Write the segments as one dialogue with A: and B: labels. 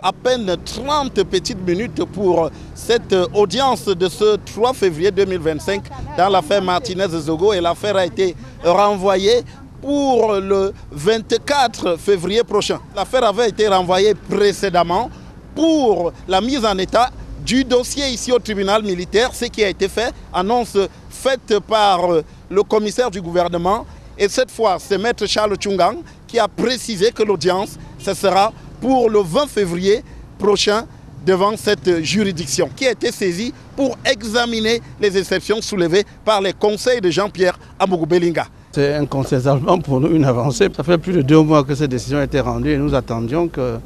A: À peine 30 petites minutes pour cette audience de ce 3 février 2025 dans l'affaire Martinez-Zogo, et l'affaire a été renvoyée pour le 24 février prochain. L'affaire avait été renvoyée précédemment pour la mise en état du dossier ici au tribunal militaire, ce qui a été fait, annonce faite par le commissaire du gouvernement. Et cette fois, c'est Maître Charles Tchungang qui a précisé que l'audience, ce sera pour le 20 février prochain devant cette juridiction qui a été saisie pour examiner les exceptions soulevées par les conseils de Jean-Pierre Amougou-Belinga.
B: C'est incontestablement pour nous une avancée. Ça fait plus de 2 mois que cette décision a été rendue et nous attendions que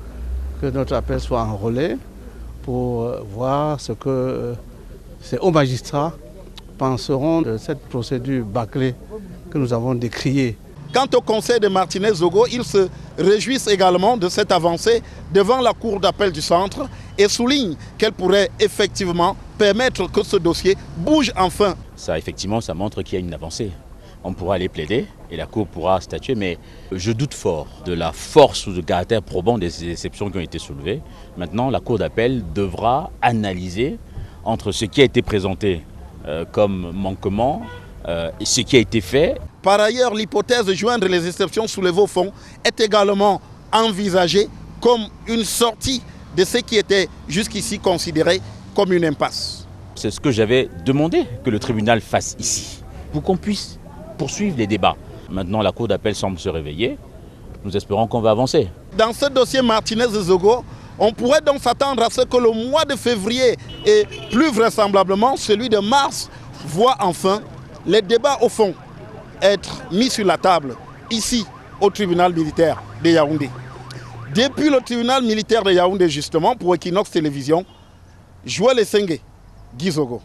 B: notre appel soit enrôlé pour voir ce que ces hauts magistrats penseront de cette procédure bâclée que nous avons décriée.
A: Quant au conseil de Martinez-Zogo, ils se réjouissent également de cette avancée devant la cour d'appel du centre et soulignent qu'elle pourrait effectivement permettre que ce dossier bouge enfin.
C: Ça, effectivement, ça montre qu'il y a une avancée. On pourra aller plaider et la cour pourra statuer, mais je doute fort de la force ou du caractère probant des exceptions qui ont été soulevées. Maintenant, la cour d'appel devra analyser entre ce qui a été présenté comme manquement et ce qui a été fait.
A: Par ailleurs, l'hypothèse de joindre les exceptions soulevées au fond est également envisagée comme une sortie de ce qui était jusqu'ici considéré comme une impasse.
C: C'est ce que j'avais demandé que le tribunal fasse ici, pour qu'on puisse poursuivre les débats. Maintenant, la cour d'appel semble se réveiller. Nous espérons qu'on va avancer.
A: Dans ce dossier Martinez-Zogo, on pourrait donc s'attendre à ce que le mois de février et plus vraisemblablement celui de mars voient enfin les débats au fond être mis sur la table ici au tribunal militaire de Yaoundé. Depuis le tribunal militaire de Yaoundé justement pour Equinox Télévision, Joël Essengue, Guy Zogo.